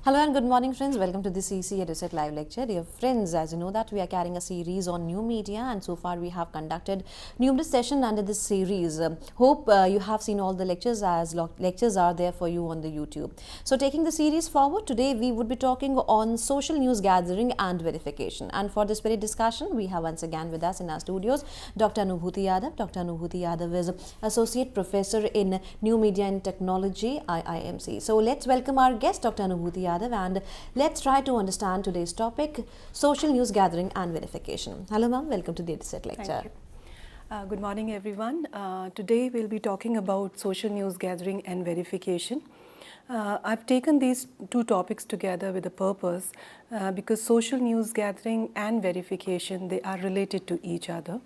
Hello and good morning friends, welcome to the CEC-UGC live lecture. Dear friends, as you know that we are carrying a series on new media and so far we have conducted numerous sessions under this series. Hope you have seen all the lectures as lectures are there for you on the YouTube. So taking the series forward, today we would be talking on social news gathering and verification. And for this very discussion, we have once again with us in our studios Dr. Anubhuti Yadav. Dr. Anubhuti Yadav is Associate Professor in New Media and Technology, IIMC. So let's welcome our guest, Dr. Anubhuti Yadav. And let's try to understand today's topic, social news gathering and verification. Hello ma'am, welcome to the EduSet lecture. Thank you. Good morning everyone. Today we'll be talking about social news gathering and verification. I've taken these two topics together with a purpose because social news gathering and verification, they are related to each other.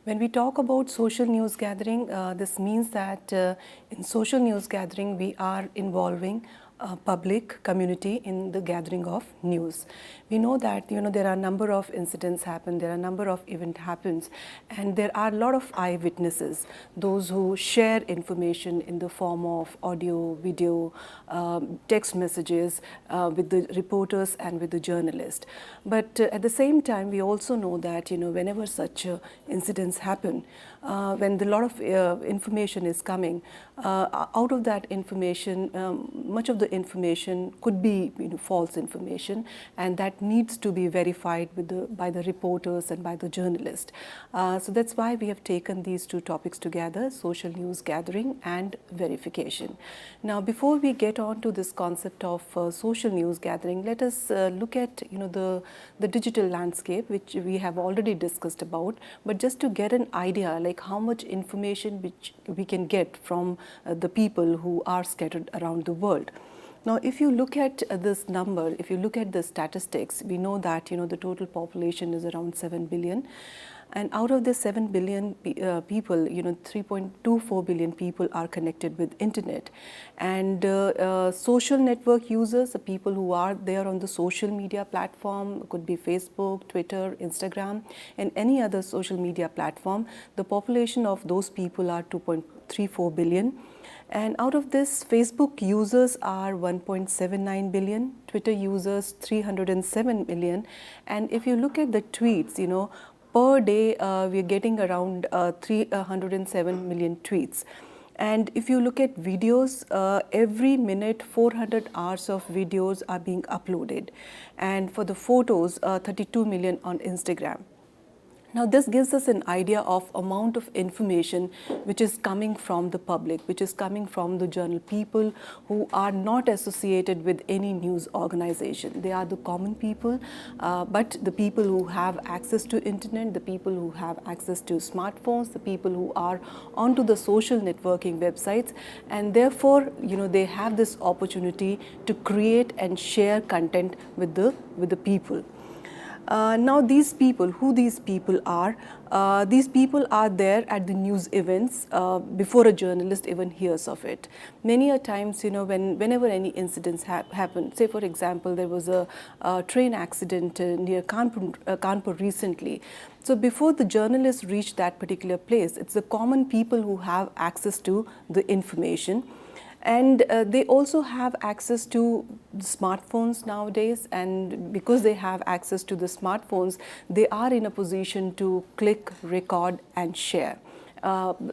When we talk about social news gathering, this means that in social news gathering we are involving public community in the gathering of news. We know that there are a number of incidents happen, there are a number of events happens, and there are a lot of eyewitnesses, those who share information in the form of audio, video, text messages with the reporters and with the journalists. But at the same time, we also know that whenever such incidents happen, when a lot of information is coming, out of that information, much of the information could be false information, and that needs to be verified by the reporters and by the journalists. So that's why we have taken these two topics together, social news gathering and verification. Now before we get on to this concept of social news gathering, let us look at the digital landscape, which we have already discussed about, but just to get an idea like how much information which we can get from the people who are scattered around the world. Now, if you look at this number, if you look at the statistics, we know that the total population is around 7 billion. And out of the 7 billion people, 3.24 billion people are connected with internet. And social network users, the people who are there on the social media platform, could be Facebook, Twitter, Instagram, and any other social media platform, the population of those people are 2.34 billion. And out of this, Facebook users are 1.79 billion, Twitter users 307 million. And if you look at the tweets, per day we're getting around 307 million tweets. And if you look at videos, every minute 400 hours of videos are being uploaded. And for the photos, 32 million on Instagram. Now this gives us an idea of amount of information which is coming from the public, which is coming from the general people who are not associated with any news organization. They are the common people, but the people who have access to internet, the people who have access to smartphones, the people who are onto the social networking websites, and therefore they have this opportunity to create and share content with the people. Now these people, who these people are there at the news events before a journalist even hears of it. Many a times, whenever any incidents happen, say for example, there was a train accident near Kanpur recently. So before the journalists reach that particular place, it's the common people who have access to the information. And they also have access to smartphones nowadays, and because they have access to the smartphones, they are in a position to click, record and share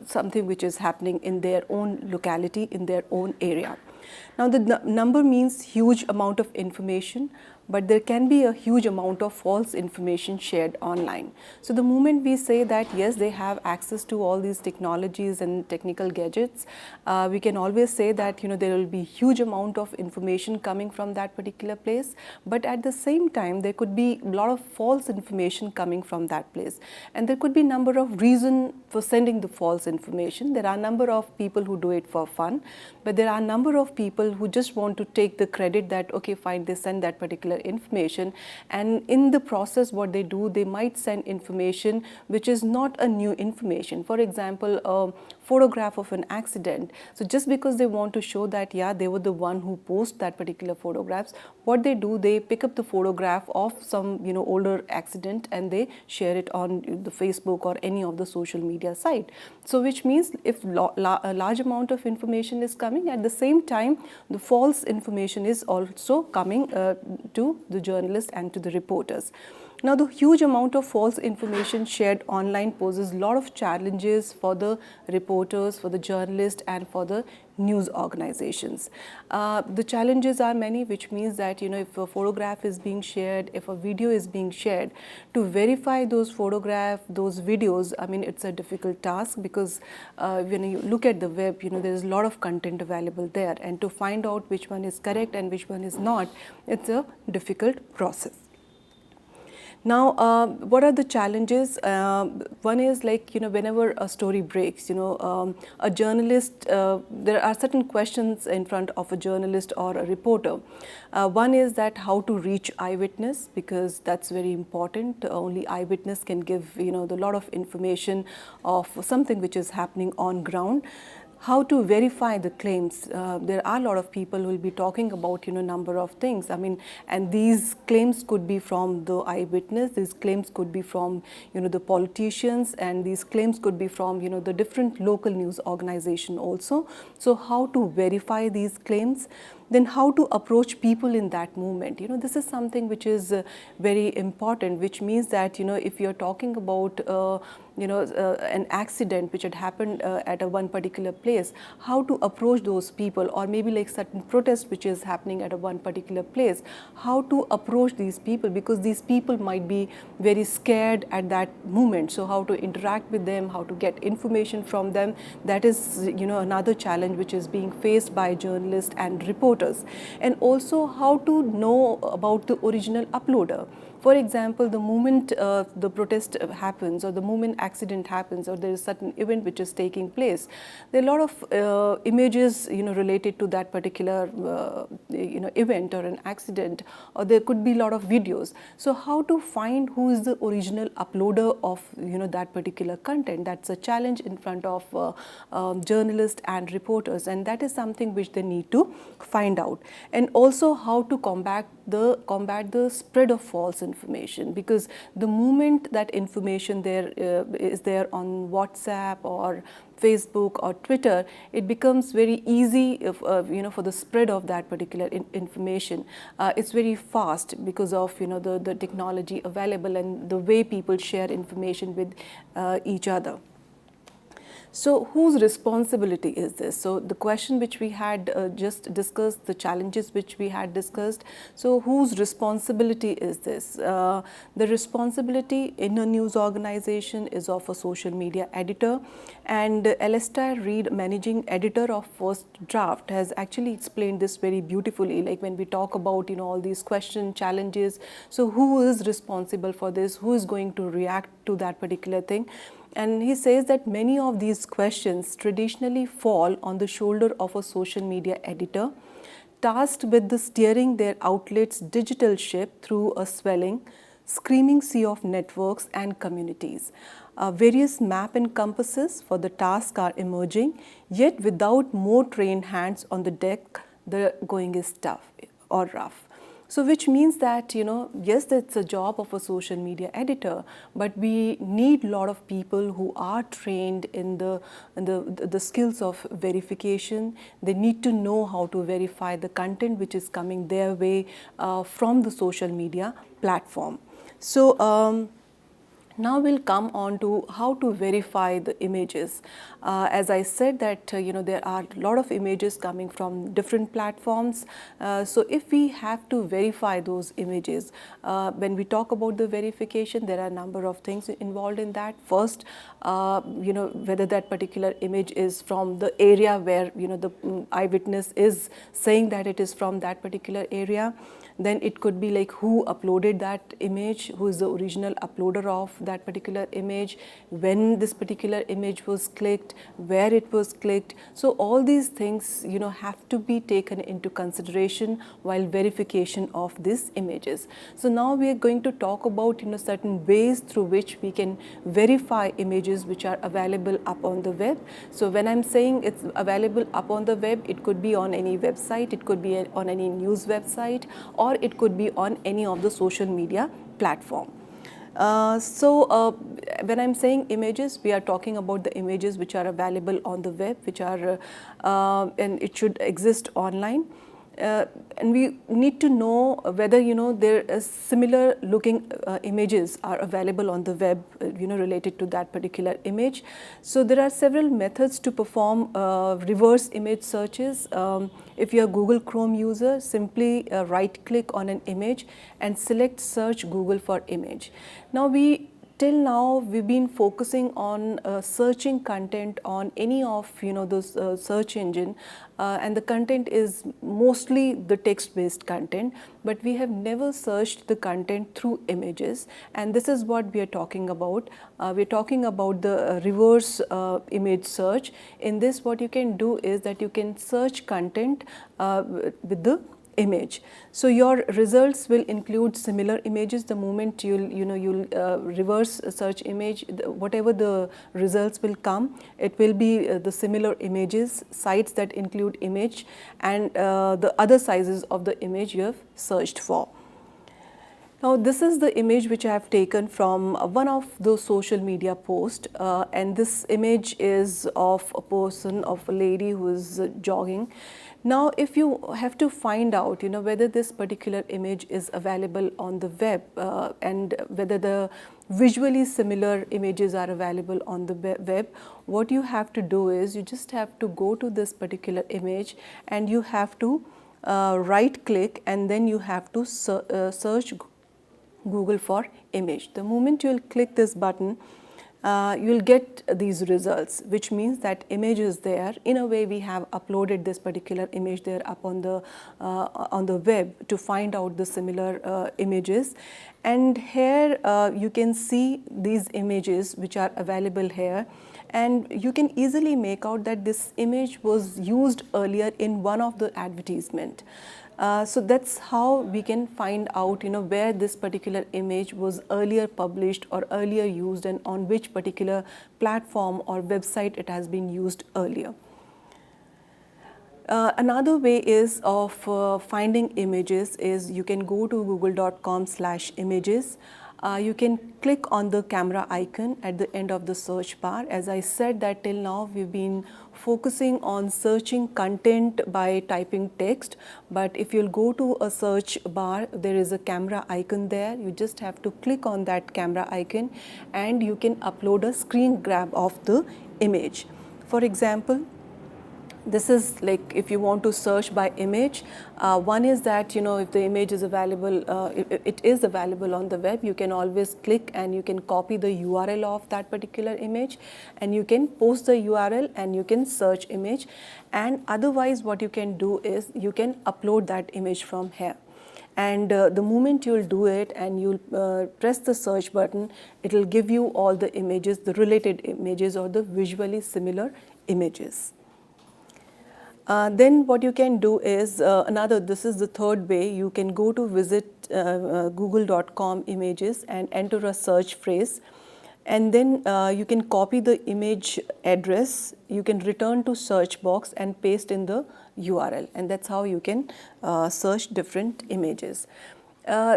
something which is happening in their own locality, in their own area. Now the number means huge amount of information, but there can be a huge amount of false information shared online. So the moment we say that yes, they have access to all these technologies and technical gadgets, we can always say that there will be huge amount of information coming from that particular place, but at the same time there could be a lot of false information coming from that place, and there could be number of reasons for sending the false information. There are a number of people who do it for fun, but there are a number of people who just want to take the credit that okay fine, they send that particular particular information, and in the process what they do, they might send information which is not a new information. For example, a photograph of an accident. So just because they want to show that yeah, they were the one who posted that particular photographs, what they do, they pick up the photograph of some older accident and they share it on the Facebook or any of the social media site. So which means if a large amount of information is coming, at the same time the false information is also coming to the journalists and to the reporters. Now, the huge amount of false information shared online poses a lot of challenges for the reporters, for the journalists, and for the news organizations. The challenges are many, which means that if a photograph is being shared, if a video is being shared, to verify those photographs, those videos, I mean, it's a difficult task, because when you look at the web, there's a lot of content available there, and to find out which one is correct and which one is not, it's a difficult process. Now, what are the challenges? One is like, whenever a story breaks, a journalist, there are certain questions in front of a journalist or a reporter. One is that how to reach eyewitness, because that's very important. Only eyewitness can give, the lot of information of something which is happening on ground. How to verify the claims. There are a lot of people who will be talking about number of things. I mean, and these claims could be from the eyewitness, these claims could be from the politicians, and these claims could be from the different local news organization also. So how to verify these claims? Then how to approach people in that movement. This is something which is very important, which means that if you're talking about an accident which had happened at a one particular place, how to approach those people, or maybe like certain protest which is happening at a one particular place, how to approach these people, because these people might be very scared at that moment. So how to interact with them, how to get information from them, that is another challenge which is being faced by journalists and reporters. And also how to know about the original uploader. For example, the moment the protest happens, or the moment accident happens, or there is certain event which is taking place, there are a lot of images related to that particular event or an accident, or there could be a lot of videos. So how to find who is the original uploader of that particular content? That's a challenge in front of journalists and reporters, and that is something which they need to find out. And also how to combat the spread of false information, because the moment that information is there on WhatsApp or Facebook or Twitter, it becomes very easy for the spread of that particular information. It's very fast because of the technology available and the way people share information with each other. So whose responsibility is this? So the question which we had just discussed, the challenges which we had discussed, so whose responsibility is this? The responsibility in a news organization is of a social media editor, and Alastair Reid, managing editor of First Draft, has actually explained this very beautifully. Like when we talk about all these questions, challenges, so who is responsible for this? Who is going to react to that particular thing? And he says that many of these questions traditionally fall on the shoulder of a social media editor, tasked with the steering their outlet's digital ship through a swelling, screaming sea of networks and communities. Various map and compasses for the task are emerging, yet without more trained hands on the deck, the going is tough or rough. So which means that, yes, that's a job of a social media editor, but we need a lot of people who are trained in the skills of verification. They need to know how to verify the content which is coming their way from the social media platform. So now we'll come on to how to verify the images. As I said that there are a lot of images coming from different platforms. So if we have to verify those images, when we talk about the verification, there are a number of things involved in that. First, whether that particular image is from the area where the eyewitness is saying that it is from that particular area. Then it could be like who uploaded that image, who is the original uploader of that particular image, when this particular image was clicked, where it was clicked. So all these things have to be taken into consideration while verification of these images. So now we are going to talk about certain ways through which we can verify images which are available up on the web. So when I'm saying it's available up on the web, it could be on any website, it could be on any news website, or it could be on any of the social media platform. When I'm saying images, we are talking about the images which are available on the web, which are and it should exist online. And we need to know whether there is similar looking images are available on the web related to that particular image. So there are several methods to perform reverse image searches. If you are a Google Chrome user, simply right click on an image and select search Google for image. Now till now we've been focusing on searching content on any of those search engine, and the content is mostly the text-based content, but we have never searched the content through images, and this is what we are talking about. We're talking about the reverse image search. In this, what you can do is that you can search content with the image. So your results will include similar images. The moment you'll reverse search image, whatever the results will come, it will be the similar images, sites that include image, and the other sizes of the image you have searched for. Now this is the image which I have taken from one of those social media posts, and this image is of a person, of a lady who is jogging. Now if you have to find out whether this particular image is available on the web and whether the visually similar images are available on the web, what you have to do is you just have to go to this particular image and you have to right click, and then you have to search Google for image. The moment you will click this button, you will get these results, which means that image is there. In a way, we have uploaded this particular image there up on the web to find out the similar images. And here you can see these images which are available here, and you can easily make out that this image was used earlier in one of the advertisement. So that's how we can find out where this particular image was earlier published or earlier used, and on which particular platform or website it has been used earlier. Another way is of finding images is you can go to google.com/images. You can click on the camera icon at the end of the search bar. As I said that till now we've been focusing on searching content by typing text, but if you'll go to a search bar, there is a camera icon there. You just have to click on that camera icon and you can upload a screen grab of the image. For example, this is like if you want to search by image, one is that if the image is available, it is available on the web, you can always click and you can copy the URL of that particular image, and you can post the URL and you can search image. And otherwise what you can do is you can upload that image from here. And the moment you'll do it and you'll press the search button, it will give you all the images, the related images or the visually similar images. Then what you can do is this is the third way. You can go to visit google.com images and enter a search phrase, and then you can copy the image address, you can return to search box and paste in the URL, and that's how you can search different images.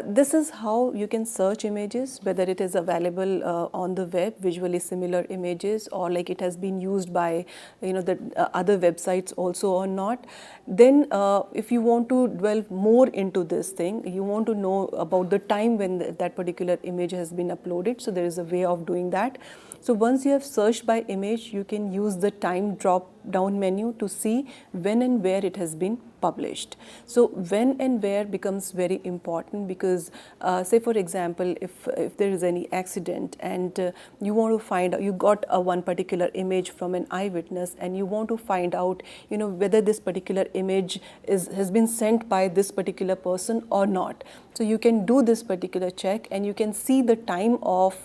This is how you can search images, whether it is available on the web, visually similar images, or like it has been used by the other websites also or not. Then if you want to delve more into this thing, you want to know about the time when that particular image has been uploaded, so there is a way of doing that. So once you have searched by image, you can use the time drop down menu to see when and where it has been published. So when and where becomes very important because say for example, if there is any accident and you want to find out, you got one particular image from an eyewitness and you want to find out, you know, whether this particular image has been sent by this particular person or not. So you can do this particular check and you can see the time of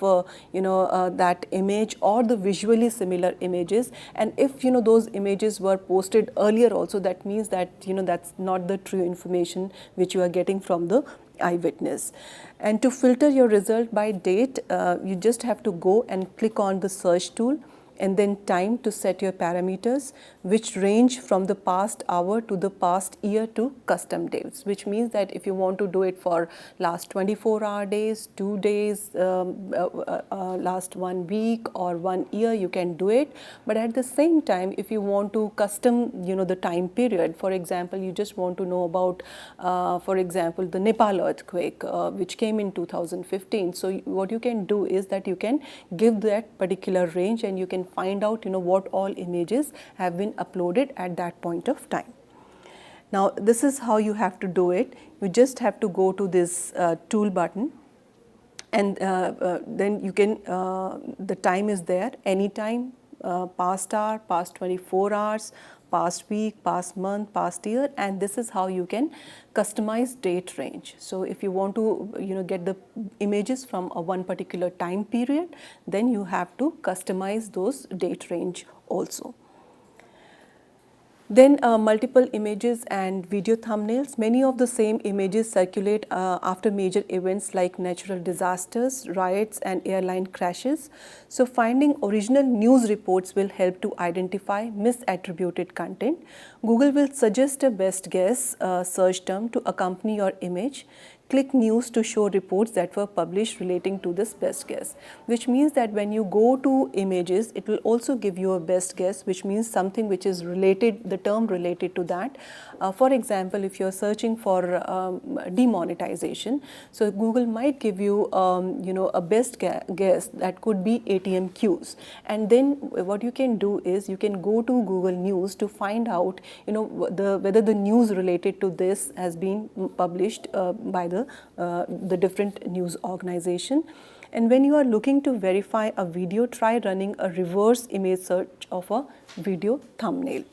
that image or the visually similar images, and if those images were posted earlier also, that means that that's not the true information which you are getting from the eyewitness. And to filter your result by date, you just have to go and click on the search tool and then time to set your parameters, which range from the past hour to the past year to custom dates, which means that if you want to do it for last 24-hour days, 2 days, last 1 week or 1 year, you can do it. But at the same time, if you want to custom the time period, for example, you just want to know about for example the Nepal earthquake which came in 2015. So what you can do is that you can give that particular range and you can find out what all images have been uploaded at that point of time. Now this is how you have to do it. You just have to go to this tool button and then you can the time is there, anytime, past hour, past 24 hours, past week, past month, past year, and this is how you can customize date range. So if you want to get the images from one particular time period, then you have to customize those date range also. Then multiple images and video thumbnails. Many of the same images circulate after major events like natural disasters, riots and airline crashes. So finding original news reports will help to identify misattributed content. Google will suggest a best guess search term to accompany your image. Click news to show reports that were published relating to this best guess, which means that when you go to images, it will also give you a best guess, which means something which is related, the term related to that. For example, if you're searching for demonetization, so Google might give you a best guess that could be ATM queues, and then what you can do is you can go to Google News to find out whether the news related to this has been published by the different news organization. And when you are looking to verify a video, try running a reverse image search of a video thumbnail.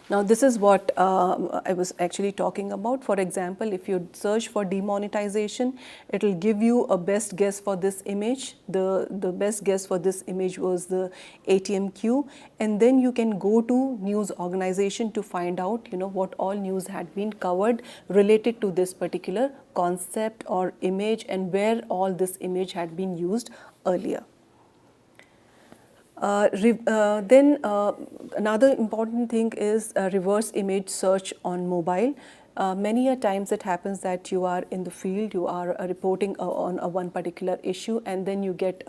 Now this is what I was actually talking about. For example, if you search for demonetization, it will give you a best guess for this image. The best guess for this image was the ATM queue, and then you can go to news organization to find out what all news had been covered related to this particular concept or image and where all this image had been used earlier. Then another important thing is reverse image search on mobile. Many a times it happens that you are in the field, you are reporting on one particular issue, and then you get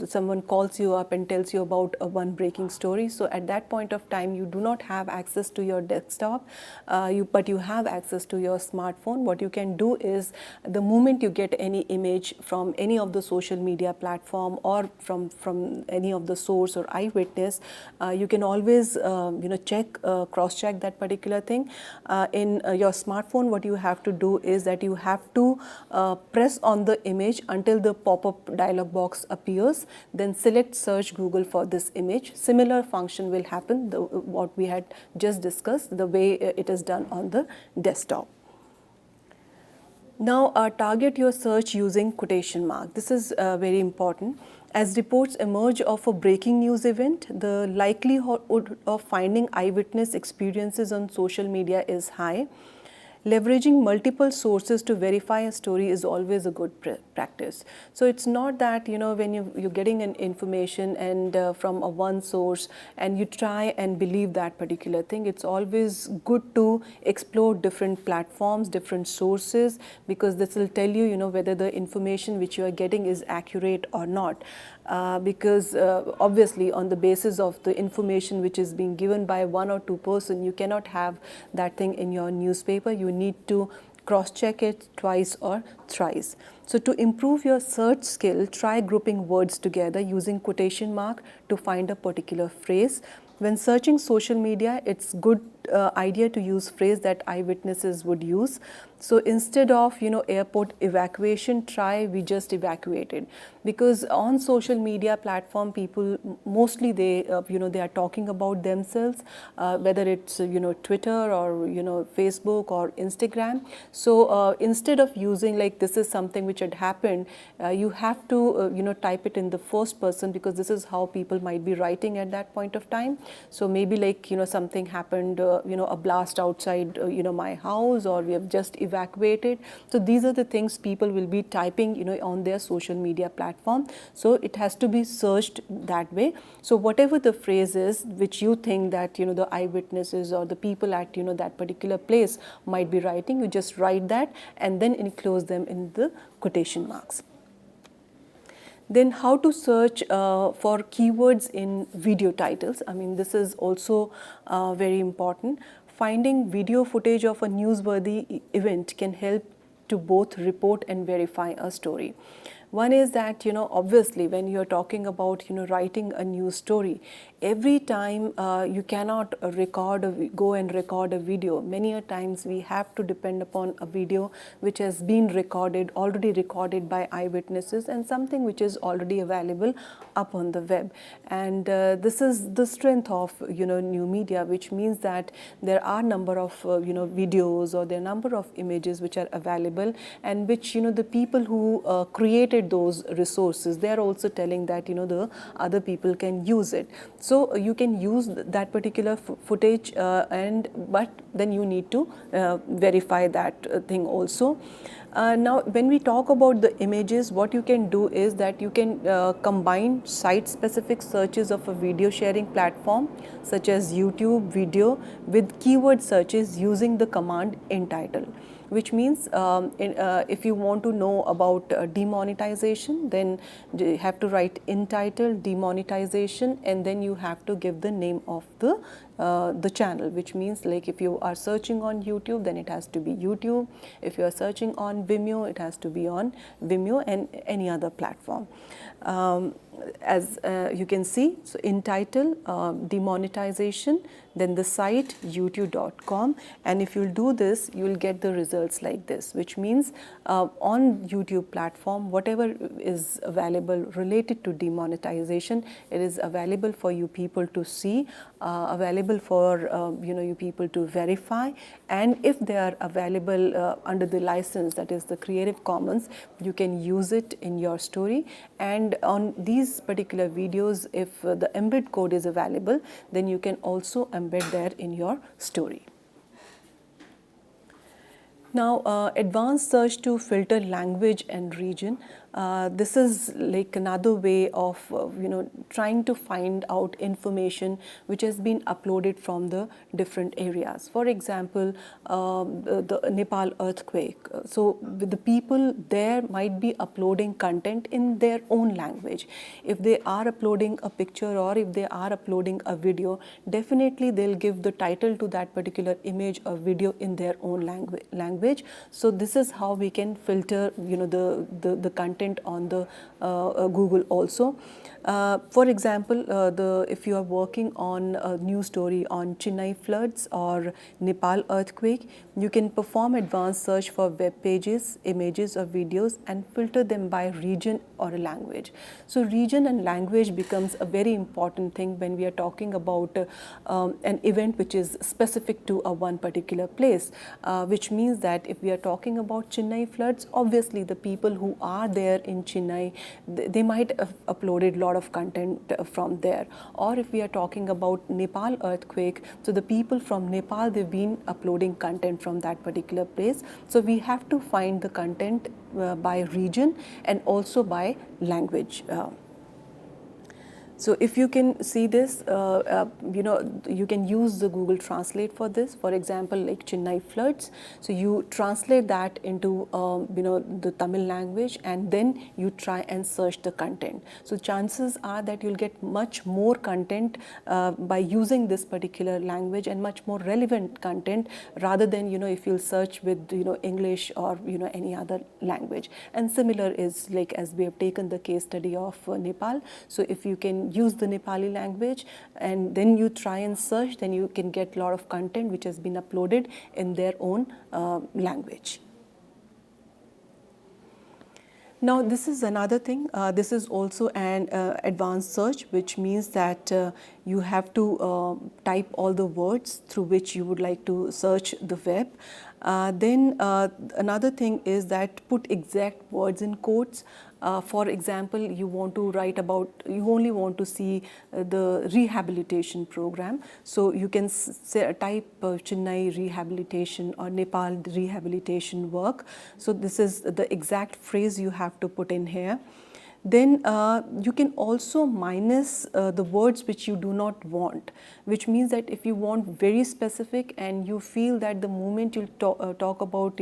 someone calls you up and tells you about one breaking story. So at that point of time, you do not have access to your desktop, but you have access to your smartphone. What you can do is, the moment you get any image from any of the social media platform or from any of the source or eyewitness, you can always cross-check that particular thing. In your smartphone, what you have to do is that you have to press on the image until the pop-up dialog box appears, then select search Google for this image. Similar function will happen, what we had just discussed, the way it is done on the desktop. Now target your search using quotation mark. This is very important. As reports emerge of a breaking news event, the likelihood of finding eyewitness experiences on social media is high. Leveraging multiple sources to verify a story is always a good practice. So it's not that when you're getting an information and from one source and you try and believe that particular thing. It's always good to explore different platforms, different sources, because this will tell you whether the information which you are getting is accurate or not. Because obviously on the basis of the information which is being given by one or two person, you cannot have that thing in your newspaper. You need to cross-check it twice or thrice. So to improve your search skill, try grouping words together using quotation mark to find a particular phrase. When searching social media, it's good idea to use phrase that eyewitnesses would use. So instead of airport evacuation, try we just evacuated, because on social media platform people mostly they they are talking about themselves, whether it's Twitter or Facebook or Instagram. So instead of using like this is something which had happened, you have to type it in the first person, because this is how people might be writing at that point of time. So maybe like something happened, a blast outside my house, or we have just evacuated. So these are the things people will be typing on their social media platform. So it has to be searched that way. So whatever the phrase is which you think that the eyewitnesses or the people at that particular place might be writing, you just write that and then enclose them in the quotation marks. Then how to search for keywords in video titles. I mean, this is also very important. Finding video footage of a newsworthy event can help to both report and verify a story. One is that, obviously when you're talking about, writing a news story, every time you cannot go and record a video. Many a times we have to depend upon a video which has been already recorded by eyewitnesses, and something which is already available up on the web. And this is the strength of, new media, which means that there are number of, videos, or there are number of images which are available, and which, the people who created those resources, they are also telling that the other people can use it. So you can use that particular footage, but then you need to verify that thing also. Now when we talk about the images, what you can do is that you can combine site specific searches of a video sharing platform such as YouTube video with keyword searches using the command Untitled, which means if you want to know about demonetization, then you have to write Untitled demonetization, and then you have to give the name of the channel, which means like if you are searching on YouTube, then it has to be YouTube. If you are searching on Vimeo, it has to be on Vimeo and any other platform. As you can see, so Untitled demonetization, then the site youtube.com, and if you do this, you will get the results like this, which means on YouTube platform, whatever is available related to demonetization, it is available for you people to see, available for you people to verify, and if they are available under the license, that is the Creative Commons, you can use it in your story. And on these particular videos, if the embed code is available, then you can also embed there in your story. Now, advanced search to filter language and region. This is like another way of trying to find out information which has been uploaded from the different areas. For example, the Nepal earthquake. So the people there might be uploading content in their own language. If they are uploading a picture or if they are uploading a video, definitely they'll give the title to that particular image or video in their own language. So this is how we can filter the content on the Google also. For example, if you are working on a news story on Chennai floods or Nepal earthquake, you can perform advanced search for web pages, images or videos and filter them by region or language. So region and language becomes a very important thing when we are talking about an event which is specific to one particular place, which means that if we are talking about Chennai floods, obviously the people who are there in Chennai, they might have uploaded a lot of content from there. Or if we are talking about Nepal earthquake, so the people from Nepal, they've been uploading content from that particular place. So we have to find the content by region and also by language. So if you can see this, you can use the Google Translate for this. For example, like Chennai floods. So you translate that into the Tamil language, and then you try and search the content. So chances are that you'll get much more content by using this particular language, and much more relevant content, rather than if you'll search with English or any other language. And similar is like as we have taken the case study of Nepal. So if you can use the Nepali language and then you try and search, then you can get a lot of content which has been uploaded in their own language. Now this is another thing. This is also an advanced search, which means that you have to type all the words through which you would like to search the web. Then another thing is that put exact words in quotes. For example, you want to write about, you only want to see the rehabilitation program. So you can type Chennai rehabilitation or Nepal rehabilitation work. So this is the exact phrase you have to put in here. Then you can also minus the words which you do not want, which means that if you want very specific and you feel that the moment you talk about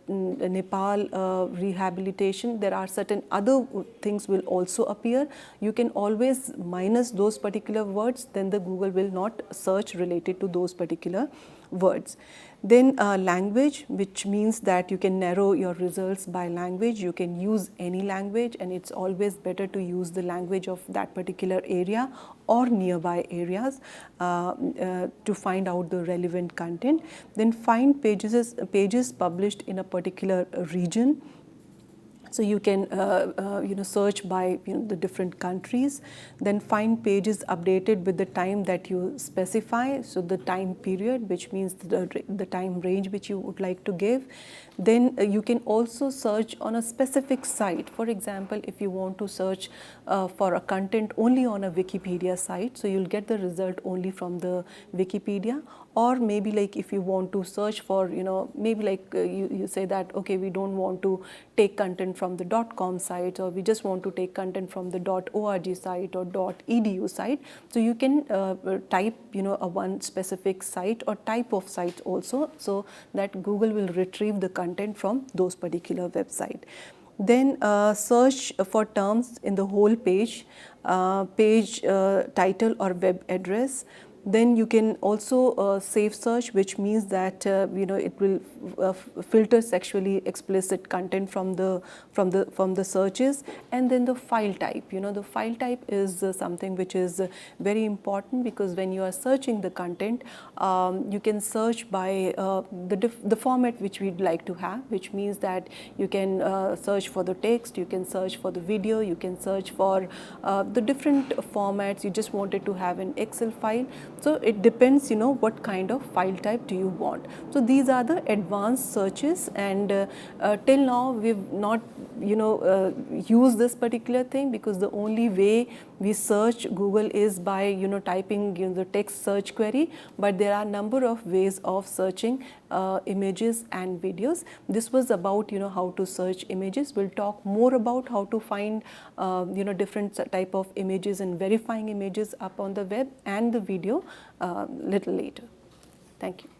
Nepal rehabilitation, there are certain other things will also appear, you can always minus those particular words, then the Google will not search related to those particular words. Then language, which means that you can narrow your results by language. You can use any language, and it's always better to use the language of that particular area or nearby areas to find out the relevant content. Then find pages published in a particular region. So you can search by the different countries. Then find pages updated with the time that you specify, so the time period, which means the time range which you would like to give. Then you can also search on a specific site. For example, if you want to search for a content only on a Wikipedia site, so you'll get the result only from the Wikipedia. Or maybe like if you want to search for, maybe like you say that, okay, we don't want to take content from the .com site, or we just want to take content from the .org site or .edu site. So you can type, a one specific site or type of site also, so that Google will retrieve the content from those particular website. Then search for terms in the whole page, page title or web address. Then you can also save search, which means that it will filter sexually explicit content from the searches. And then the file type. The file type is something which is very important, because when you are searching the content, you can search by the format which we'd like to have, which means that you can search for the text, you can search for the video, you can search for the different formats. You just wanted to have an Excel file. So it depends, what kind of file type do you want. So these are the advanced searches, and till now we've not used this particular thing, because the only way we search Google is by typing the text search query. But there are a number of ways of searching images and videos. This was about how to search images. We'll talk more about how to find different type of images and verifying images up on the web and the video little later. Thank you.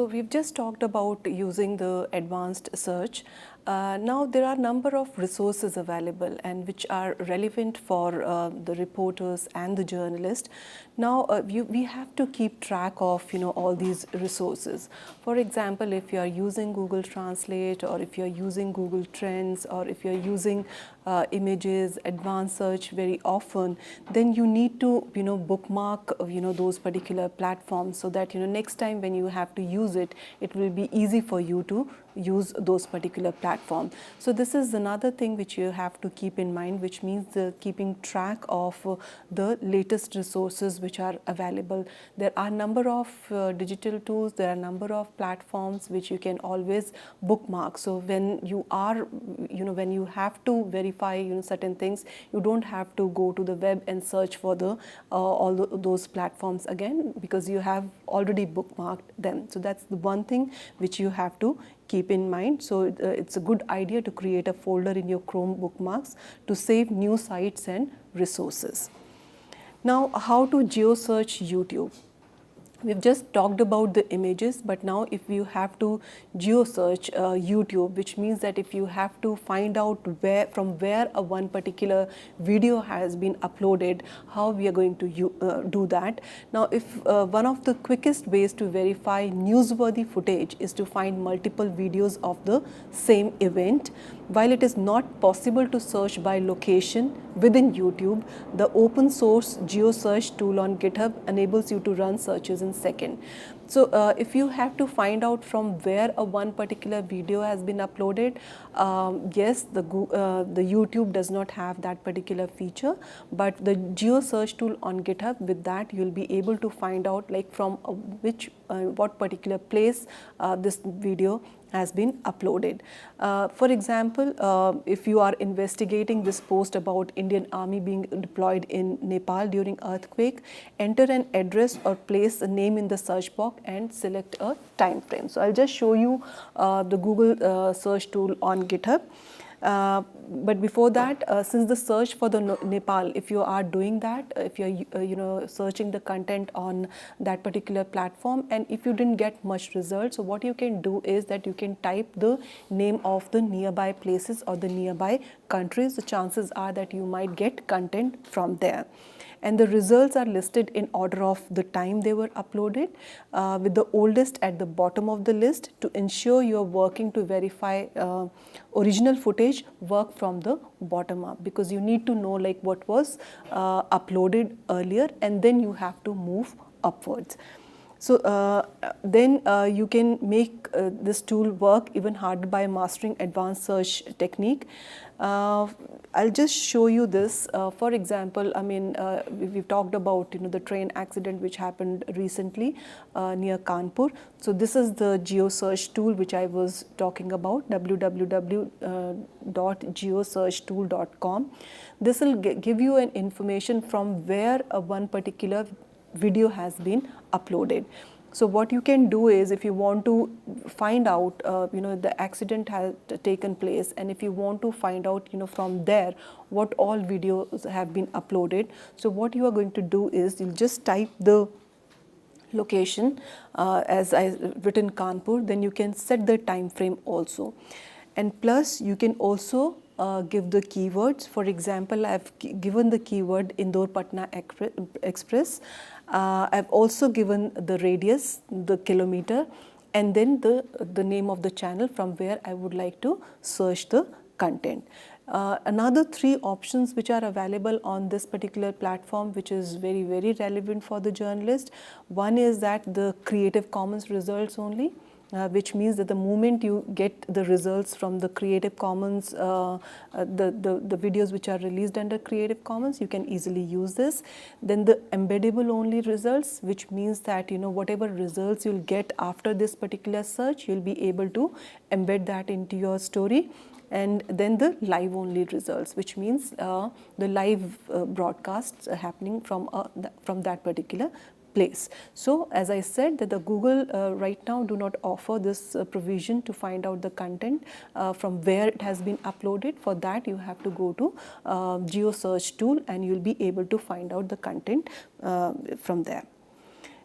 So we've just talked about using the advanced search. Now there are a number of resources available and which are relevant for the reporters and the journalists. Now we have to keep track of all these resources. For example, if you are using Google Translate, or if you are using Google Trends, or if you are using images, advanced search very often, then you need to bookmark those particular platforms, so that next time when you have to use it, it will be easy for you to use those particular platforms. So this is another thing which you have to keep in mind, which means keeping track of the latest resources which are available. There are number of digital tools, there are number of platforms which you can always bookmark. So when you are when you have to verify certain things, you don't have to go to the web and search for the those platforms again, because you have already bookmarked them. So that's the one thing which you have to keep in mind. So it's a good idea to create a folder in your Chrome bookmarks to save new sites and resources. Now, how to geo search YouTube? We've just talked about the images, but now if you have to geo search YouTube, which means that if you have to find out from where one particular video has been uploaded, how we are going to do that. Now, if one of the quickest ways to verify newsworthy footage is to find multiple videos of the same event. While it is not possible to search by location within YouTube, the open source Geo Search tool on GitHub enables you to run searches in seconds. So if you have to find out from where one particular video has been uploaded, yes, the YouTube does not have that particular feature, but the Geo Search tool on GitHub, with that you'll be able to find out like from what particular place this video has been uploaded. For example, if you are investigating this post about Indian Army being deployed in Nepal during earthquake, enter an address or place a name in the search box and select a time frame. So I'll just show you the Google search tool on GitHub. But before that, since the search for the Nepal, if you are doing that, if you're searching the content on that particular platform, and if you didn't get much results, so what you can do is that you can type the name of the nearby places or the nearby countries. The chances are that you might get content from there. And the results are listed in order of the time they were uploaded, with the oldest at the bottom of the list. To ensure you are working to verify original footage, work from the bottom up, because you need to know like what was uploaded earlier, and then you have to move upwards. So then you can make this tool work even harder by mastering advanced search technique. I'll just show you this. For example, I mean, we've talked about the train accident which happened recently near Kanpur. So this is the Geo Search tool which I was talking about, www.geosearchtool.com. This will give you an information from where one particular video has been uploaded. So what you can do is, if you want to find out, the accident has taken place, and if you want to find out, from there, what all videos have been uploaded. So what you are going to do is, you'll just type the location as I written Kanpur, then you can set the time frame also. And plus, you can also give the keywords. For example, I've given the keyword Indore Patna Express. I've also given the radius, the kilometer, and then the name of the channel from where I would like to search the content. Another 3 options which are available on this particular platform, which is very, very relevant for the journalist. One is that the Creative Commons results only. Which means that the moment you get the results from the Creative Commons, the videos which are released under Creative Commons, you can easily use this. Then the embeddable only results, which means that whatever results you'll get after this particular search, you'll be able to embed that into your story. And then the live only results, which means the live broadcasts happening from that particular place. So as I said, that the Google right now do not offer this provision to find out the content from where it has been uploaded. For that you have to go to Geo Search tool, and you'll be able to find out the content from there.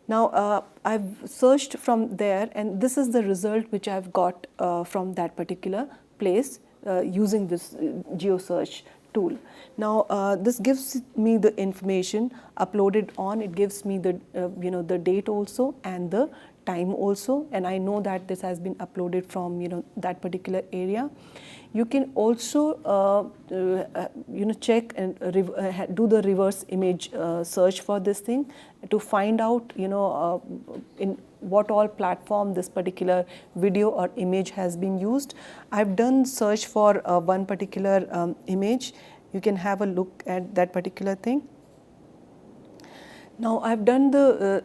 Now I've searched from there, and this is the result which I've got from that particular place using this Geo Search tool. Now this gives me the information uploaded on. It gives me the the date also and the time also, and I know that this has been uploaded from that particular area. You can also check and do the reverse image search for this thing to find out in what all platform this particular video or image has been used. I've done search for one particular image. You can have a look at that particular thing. Now I've done the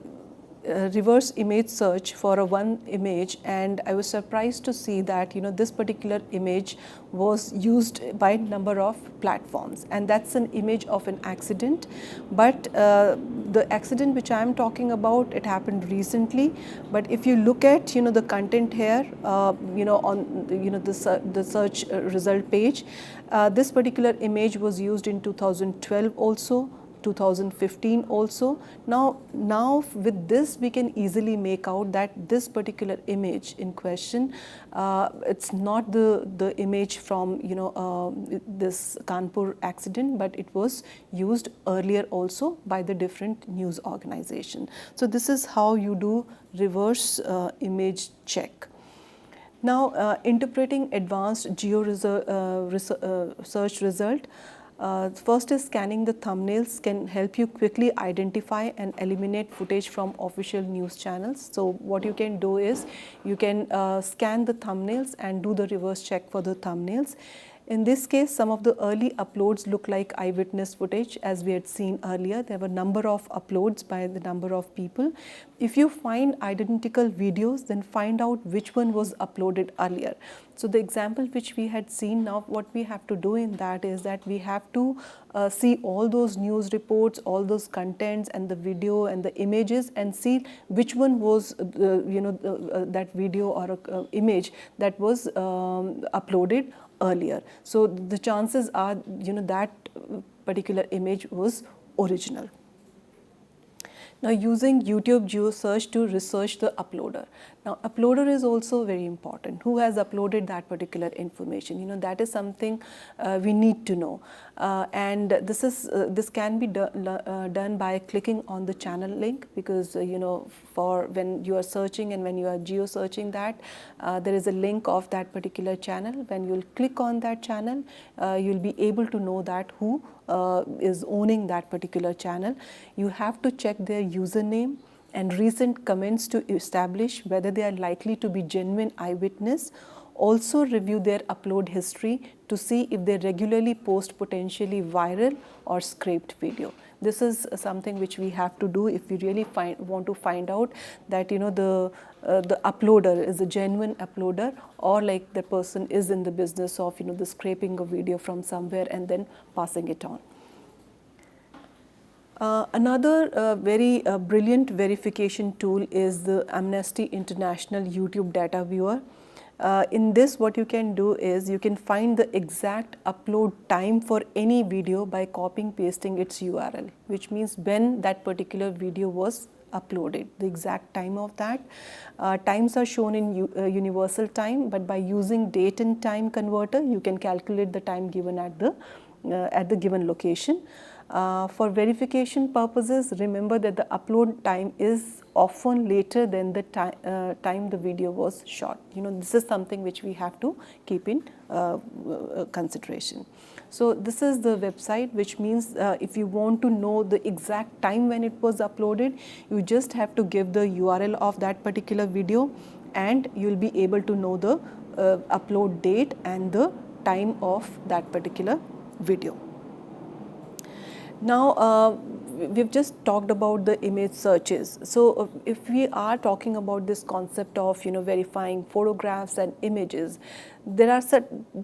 reverse image search for a one image, and I was surprised to see that this particular image was used by a number of platforms, and that's an image of an accident. But the accident which I am talking about, it happened recently. But if you look at the content here, on the search result page, this particular image was used in 2012 also, 2015 also. Now with this we can easily make out that this particular image in question, it's not the image from this Kanpur accident, but it was used earlier also by the different news organization. So this is how you do reverse image check. Now interpreting advanced geo search result. First is scanning the thumbnails can help you quickly identify and eliminate footage from official news channels. So what you can do is you can scan the thumbnails and do the reverse check for the thumbnails. In this case, some of the early uploads look like eyewitness footage. As we had seen earlier, there were a number of uploads by the number of people. If you find identical videos, then find out which one was uploaded earlier. So the example which we had seen, now what we have to do in that is that we have to see all those news reports, all those contents and the video and the images, and see which one was that video or image that was uploaded earlier. So the chances are that particular image was original. Now using YouTube Geo Search to research the uploader. Now uploader is also very important. Who has uploaded that particular information? That is something we need to know. And this can be done by clicking on the channel link, because for when you are searching and when you are geo searching that, there is a link of that particular channel. When you will click on that channel, you will be able to know that who is owning that particular channel. You have to check their username and recent comments to establish whether they are likely to be genuine eyewitness. Also review their upload history to see if they regularly post potentially viral or scraped video. This is something which we have to do if we really want to find out that the uploader is a genuine uploader, or like the person is in the business of the scraping a video from somewhere and then passing it on. Another very brilliant verification tool is the Amnesty International YouTube Data Viewer. In this, what you can do is you can find the exact upload time for any video by copying pasting its URL, which means when that particular video was uploaded, the exact time of that. Times are shown in universal time, but by using date and time converter, you can calculate the time given at the given location. For verification purposes, remember that the upload time is often later than the time the video was shot. This is something which we have to keep in consideration. So this is the website, which means if you want to know the exact time when it was uploaded, you just have to give the URL of that particular video, and you will be able to know the upload date and the time of that particular video. Now we've just talked about the image searches. So if we are talking about this concept of verifying photographs and images, there are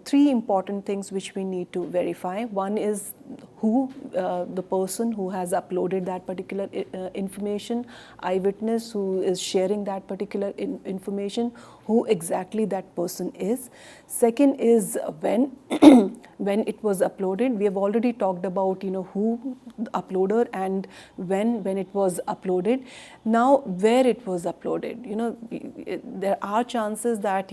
three important things which we need to verify. One is who the person who has uploaded that particular information, eyewitness who is sharing that particular information, who exactly that person is. Second is when when it was uploaded. We have already talked about who the uploader and when it was uploaded. Now where it was uploaded. There are chances that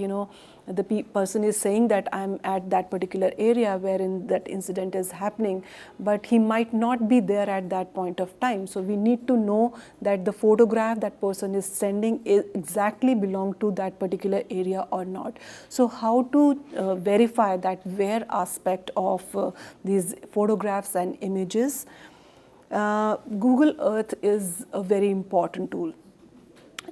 the person is saying that I'm at that particular area wherein that incident is happening, but he might not be there at that point of time. So we need to know that the photograph that person is sending exactly belong to that particular area or not. So how to verify that where aspect of these photographs and images? Google Earth is a very important tool.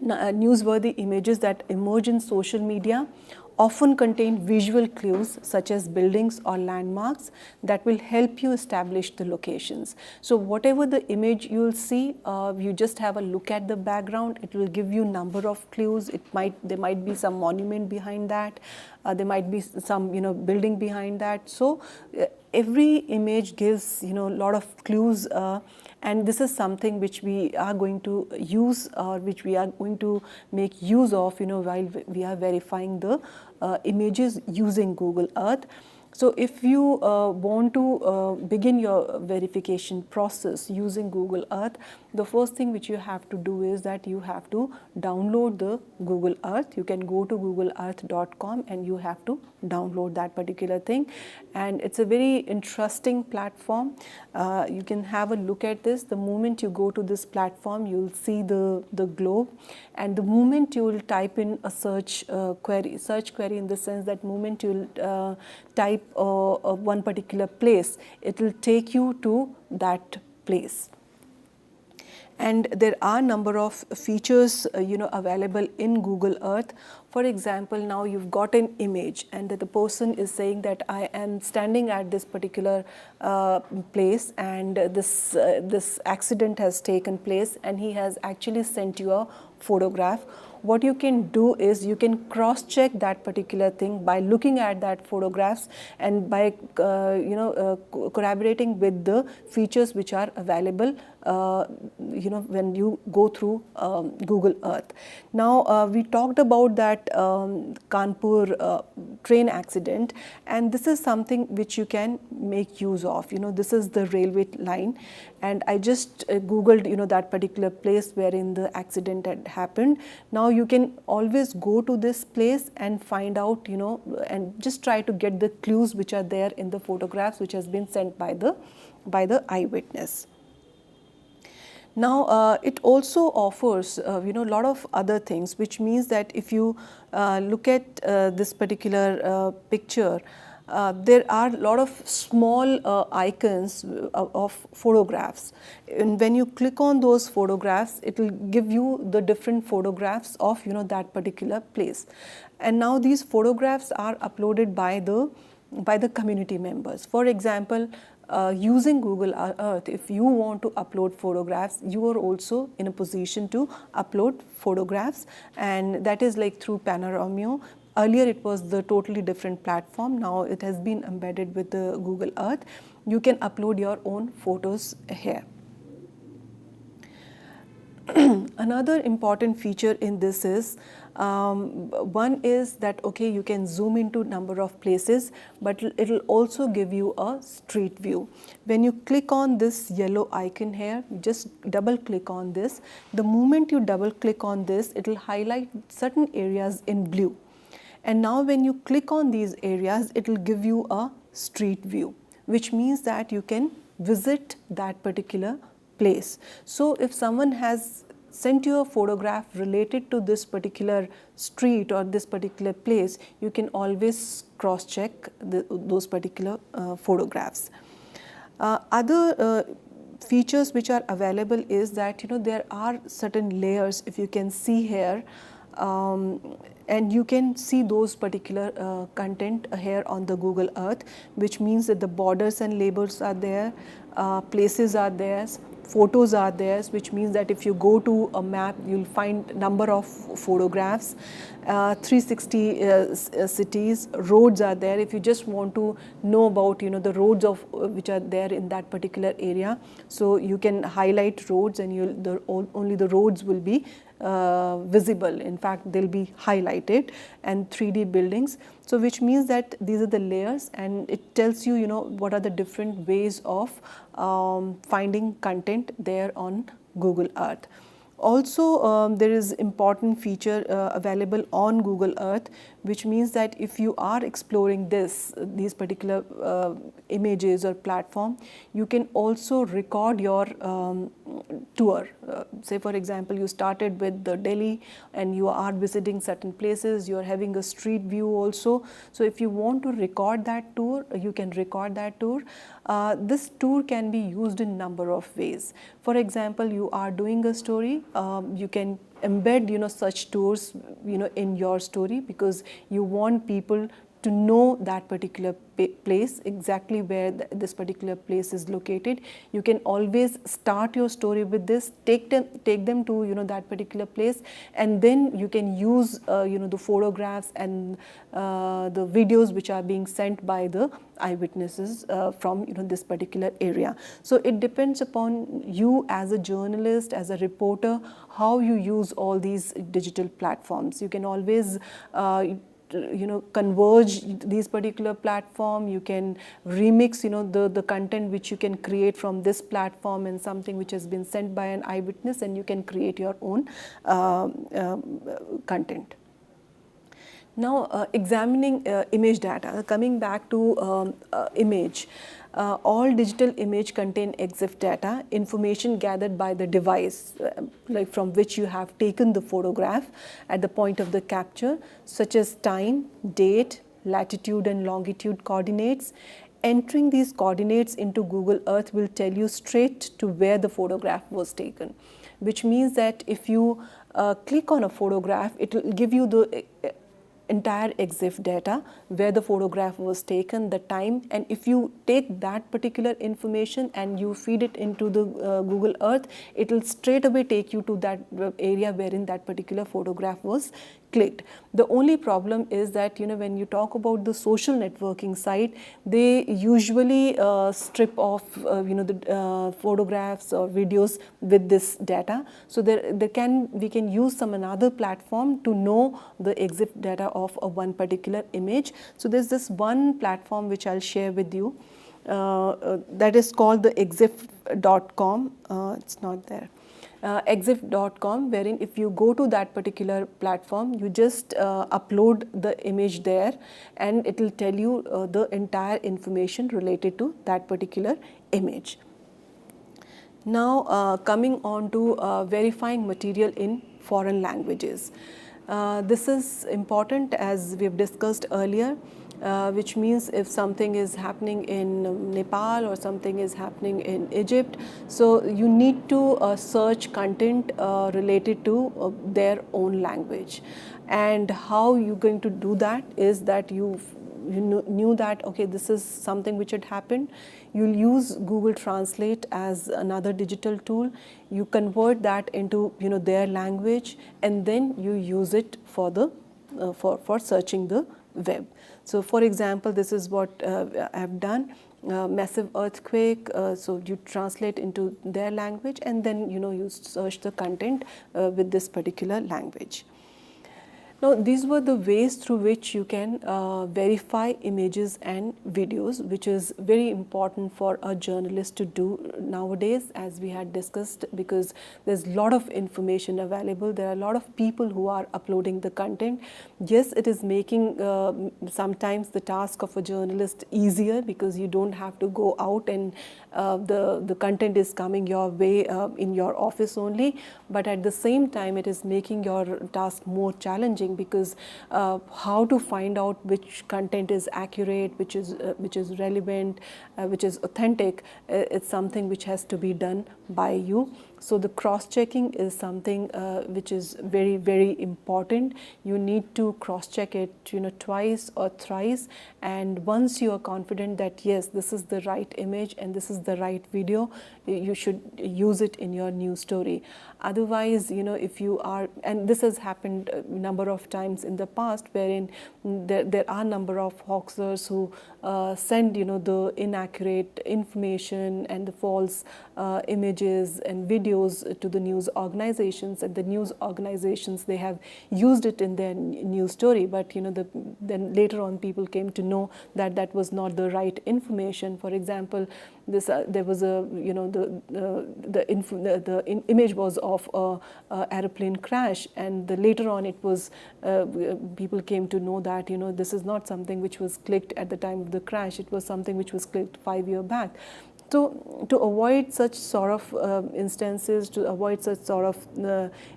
Newsworthy images that emerge in social media often contain visual clues such as buildings or landmarks that will help you establish the locations. So whatever the image you will see, you just have a look at the background. It will give you number of clues. There might be some monument behind that. There might be some building behind that. So every image gives lot of clues, and this is something which we are going to use, or which we are going to make use of while we are verifying the images using Google Earth. So if you want to begin your verification process using Google Earth, the first thing which you have to do is that you have to download the Google Earth. You can go to googleearth.com and you have to download that particular thing. And it's a very interesting platform. You can have a look at this. The moment you go to this platform, you'll see the globe. And the moment you will type in a search query in the sense that moment you'll type one particular place, it will take you to that place. And there are number of features available in Google Earth. For example, now you've got an image and the person is saying that I am standing at this particular place, and this accident has taken place, and he has actually sent you a photograph. What you can do is you can cross-check that particular thing by looking at that photographs and by collaborating with the features which are available when you go through Google Earth. Now we talked about that Kanpur train accident, and this is something which you can make use of. This is the railway line, and I just googled that particular place wherein the accident had happened. Now you can always go to this place and find out and just try to get the clues which are there in the photographs which has been sent by the eyewitness. Now it also offers a lot of other things, which means that if you look at this particular picture, there are a lot of small icons of photographs, and when you click on those photographs, it will give you the different photographs of that particular place. And now these photographs are uploaded by the community members. For example, using Google Earth, if you want to upload photographs, you are also in a position to upload photographs, and that is like through Panoramio. Earlier it was the totally different platform. Now it has been embedded with the Google Earth. You can upload your own photos here. Another important feature in this is one is that you can zoom into number of places, but it will also give you a street view. When you click on this yellow icon here, just double click on this. The moment you double click on this, it will highlight certain areas in blue. And now when you click on these areas, it will give you a street view, which means that you can visit that particular place. So if someone has sent you a photograph related to this particular street or this particular place, you can always cross-check those particular photographs. Other features which are available is that there are certain layers, if you can see here, and you can see those particular content here on the Google Earth, which means that the borders and labels are there, places are there, photos are there, which means that if you go to a map, you'll find number of photographs. 360 cities, roads are there. If you just want to know about the roads of which are there in that particular area, so you can highlight roads, and only the roads will be visible. In fact, they'll be highlighted, and 3D buildings. So which means that these are the layers, and it tells you what are the different ways of finding content there on Google Earth. Also, there is important feature available on Google Earth, which means that if you are exploring these particular images or platform, you can also record your tour. Say for example, you started with the Delhi and you are visiting certain places, you are having a street view also. So if you want to record that tour, you can record that tour. This tour can be used in number of ways. For example, you are doing a story, you can embed such tours in your story, because you want people to know that particular place, exactly where this particular place is located. You can always start your story with this, take them to that particular place, and then you can use the photographs and the videos which are being sent by the eyewitnesses from this particular area. So it depends upon you as a journalist, as a reporter, how you use all these digital platforms. You can always converge these particular platform. You can remix the content which you can create from this platform and something which has been sent by an eyewitness, and you can create your own content. Now, examining image data, coming back to image. All digital image contain EXIF data, information gathered by the device, like from which you have taken the photograph at the point of the capture, such as time, date, latitude and longitude coordinates. Entering these coordinates into Google Earth will tell you straight to where the photograph was taken, which means that if you click on a photograph, it will give you the entire EXIF data, where the photograph was taken, the time, and if you take that particular information and you feed it into the Google Earth, it will straight away take you to that area wherein that particular photograph was clicked. The only problem is that when you talk about the social networking site, they usually strip off the photographs or videos with this data. So we can use some another platform to know the EXIF data of one particular image. So there's this one platform which I'll share with you, that is called the exif.com. It's not there. Exif.com, wherein if you go to that particular platform, you just upload the image there, and it will tell you the entire information related to that particular image. Now, coming on to verifying material in foreign languages. This is important, as we have discussed earlier, which means if something is happening in Nepal or something is happening in Egypt, so you need to search content related to their own language. And how you're going to do that is that you knew that, okay, this is something which had happened. You'll use Google Translate as another digital tool. You convert that into their language, and then you use it for the for searching the web. So for example, this is what I've done. Massive earthquake, so you translate into their language, and then you search the content with this particular language. Now, these were the ways through which you can verify images and videos, which is very important for a journalist to do nowadays, as we had discussed, because there's a lot of information available. There are a lot of people who are uploading the content. Yes, it is making sometimes the task of a journalist easier, because you don't have to go out and the content is coming your way in your office only. But at the same time, it is making your task more challenging, because how to find out which content is accurate, which is relevant, which is authentic, it's something which has to be done by you. So the cross-checking is something which is very, very important. You need to cross-check it, twice or thrice, and once you are confident that yes, this is the right image and this is the right video, you should use it in your news story. Otherwise, if you are, and this has happened a number of times in the past, wherein there are a number of hoaxers who send the inaccurate information and the false images and videos to the news organizations, and the news organizations, they have used it in their news story, but then later on people came to know that that was not the right information. For example, there was a the image was of a aeroplane crash, and later on it was people came to know that this is not something which was clicked at the time of the crash, it was something which was clicked 5 years back. So to avoid such sort of instances, to avoid such sort of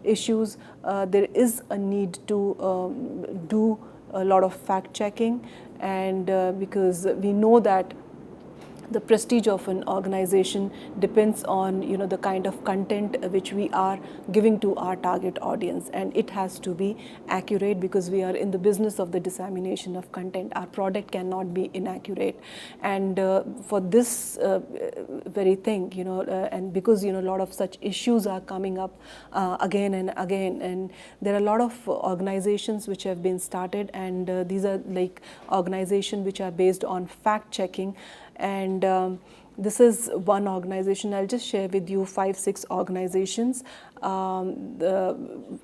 issues, there is a need to do a lot of fact checking, and because we know that the prestige of an organization depends on the kind of content which we are giving to our target audience, and it has to be accurate, because we are in the business of the dissemination of content. Our product cannot be inaccurate, and for this very thing, and because a lot of such issues are coming up again and again, and there are a lot of organizations which have been started, and these are like organizations which are based on fact checking. And this is one organization. I'll just share with you 5-6 organizations. The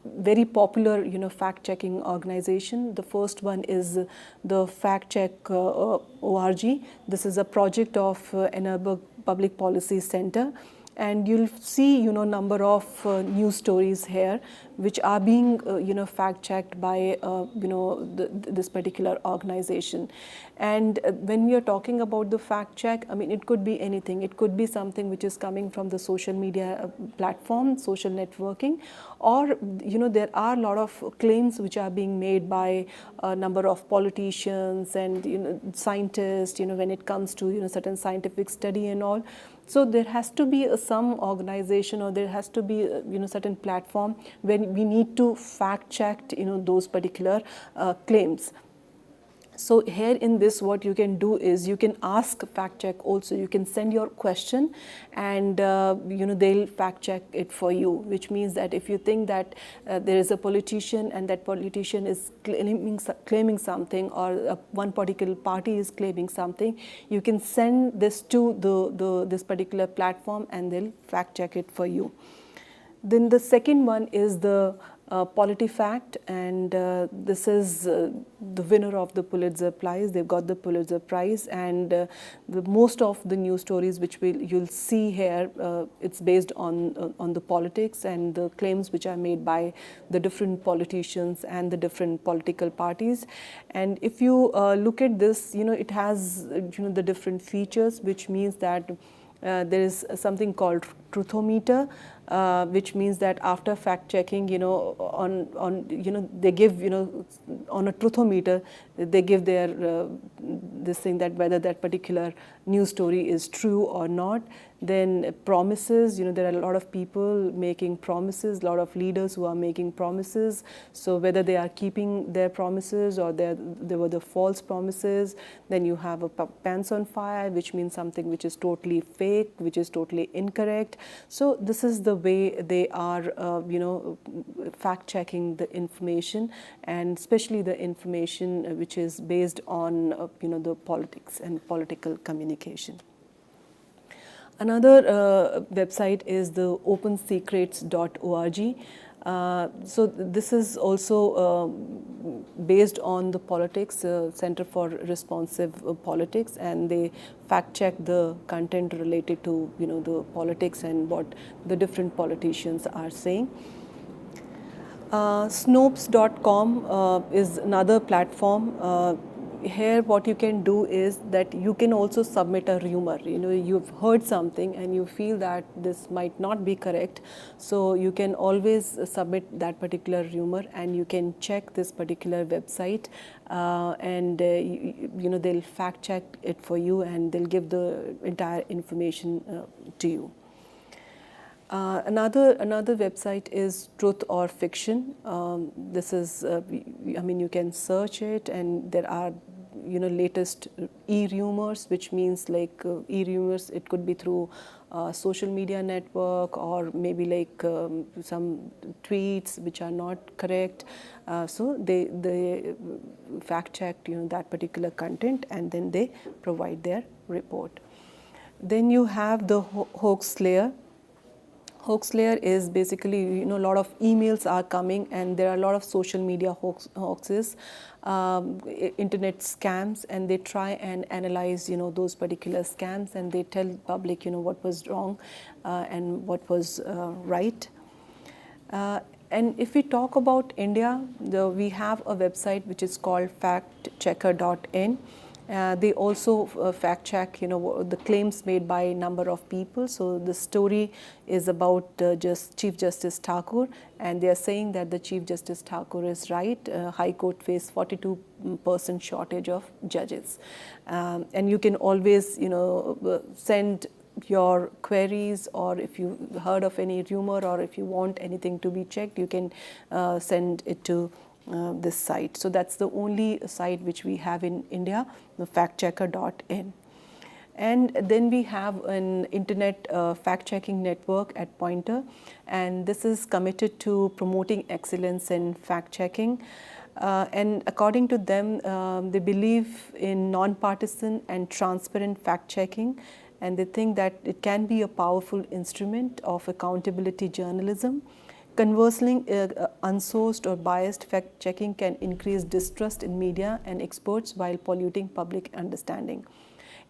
very popular, fact-checking organization. The first one is the Fact Check Org. This is a project of Enabler Public Policy Center. And you'll see, number of news stories here which are being, fact-checked by, this particular organization. And when we are talking about the fact check, I mean, it could be anything. It could be something which is coming from the social media platform, social networking, or, there are a lot of claims which are being made by a number of politicians and, scientists, when it comes to, certain scientific study and all. So there has to be some organization, or there has to be certain platform where we need to fact check those particular claims. So here in this, what you can do is you can ask fact check also. You can send your question, and they'll fact check it for you, which means that if you think that there is a politician and that politician is claiming something, or one particular party is claiming something, you can send this to this particular platform, and they'll fact check it for you. Then the second one is the PolitiFact, and this is the winner of the Pulitzer Prize. They've got the Pulitzer Prize, and most of the news stories which you'll see here, it's based on the politics and the claims which are made by the different politicians and the different political parties. And if you look at this, it has the different features, which means that there is something called truthometer, which means that after fact checking, they give, on a truthometer, they give their this thing that whether that particular news story is true or not. Then promises, there are a lot of people making promises, a lot of leaders who are making promises. So whether they are keeping their promises or they were the false promises. Then you have a pants on fire, which means something which is totally fake, which is totally incorrect. So this is the way they are, fact checking the information, and especially the information which is based on, the politics and political communication. Another website is the Opensecrets.org. So this is also based on the politics, Center for Responsive Politics, and they fact check the content related to the politics and what the different politicians are saying. Snopes.com is another platform. Here what you can do is that you can also submit a rumor. You've heard something and you feel that this might not be correct, so you can always submit that particular rumor, and you can check this particular website, and they'll fact check it for you, and they'll give the entire information to you. Another website is Truth or Fiction. This is, I mean, you can search it, and there are latest e-rumors, which means like e-rumors. It could be through social media network, or maybe like some tweets which are not correct. So they fact check that particular content, and then they provide their report. Then you have the Hoax Layer. Hoax Layer is basically, a lot of emails are coming, and there are a lot of social media hoaxes, internet scams, and they try and analyze, those particular scams, and they tell public, what was wrong and what was right. And if we talk about India, we have a website which is called factchecker.in. They also fact check, the claims made by a number of people. So the story is about Chief Justice Thakur, and they are saying that the Chief Justice Thakur is right. High Court faced 42% shortage of judges, and you can always, send your queries, or if you heard of any rumor, or if you want anything to be checked, you can send it to this site. So that's the only site which we have in India, the factchecker.in. And then we have an internet fact-checking network at Pointer, and this is committed to promoting excellence in fact-checking. And according to them, they believe in non-partisan and transparent fact-checking, and they think that it can be a powerful instrument of accountability journalism. Conversely, unsourced or biased fact-checking can increase distrust in media and experts while polluting public understanding.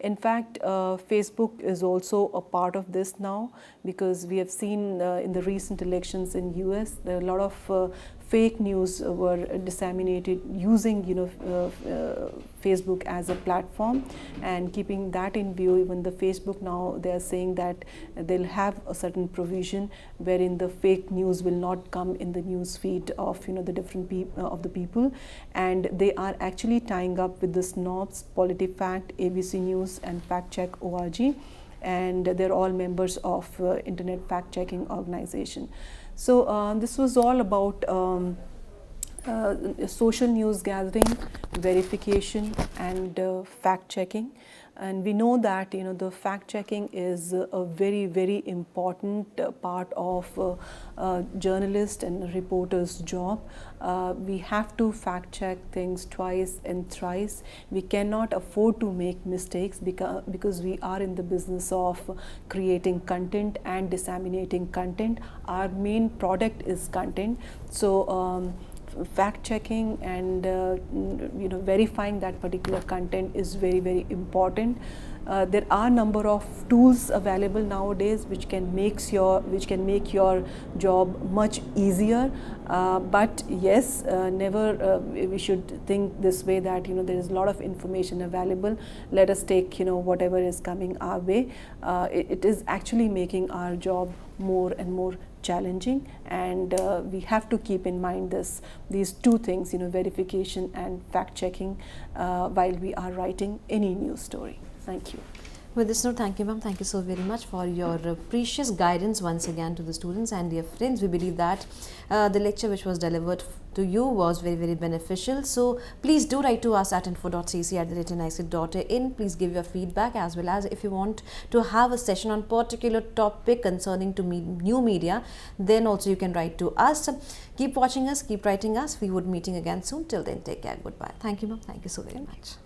In fact, Facebook is also a part of this now, because we have seen in the recent elections in US, there are a lot of fake news were disseminated using Facebook as a platform. And keeping that in view, even the Facebook now, they are saying that they'll have a certain provision wherein the fake news will not come in the news feed of the different of the people. And they are actually tying up with the Snopes, PolitiFact, ABC News, and FactCheck.org, and they're all members of Internet Fact-Checking Organization. So this was all about social news gathering, verification, and fact-checking. And we know that the fact-checking is a very, very important part of journalist and reporter's job. We have to fact-check things twice and thrice. We cannot afford to make mistakes because we are in the business of creating content and disseminating content. Our main product is content. So fact-checking and verifying that particular content is very, very important. There are a number of tools available nowadays which can make your job much easier. But yes, never we should think this way that there is a lot of information available. Let us take whatever is coming our way. It is actually making our job more and more challenging, and we have to keep in mind these two things, verification and fact checking, while we are writing any news story. Thank you. With this note, thank you, ma'am. Thank you so very much for your precious guidance once again to the students. And dear friends, we believe that the lecture which was delivered to you was very, very beneficial. So please do write to us at info.cec@nic.in. Please give your feedback, as well as if you want to have a session on particular topic concerning to new media, then also you can write to us. Keep watching us, keep writing us. We would be meeting again soon. Till then, take care. Goodbye. Thank you, ma'am. Thank you so very much.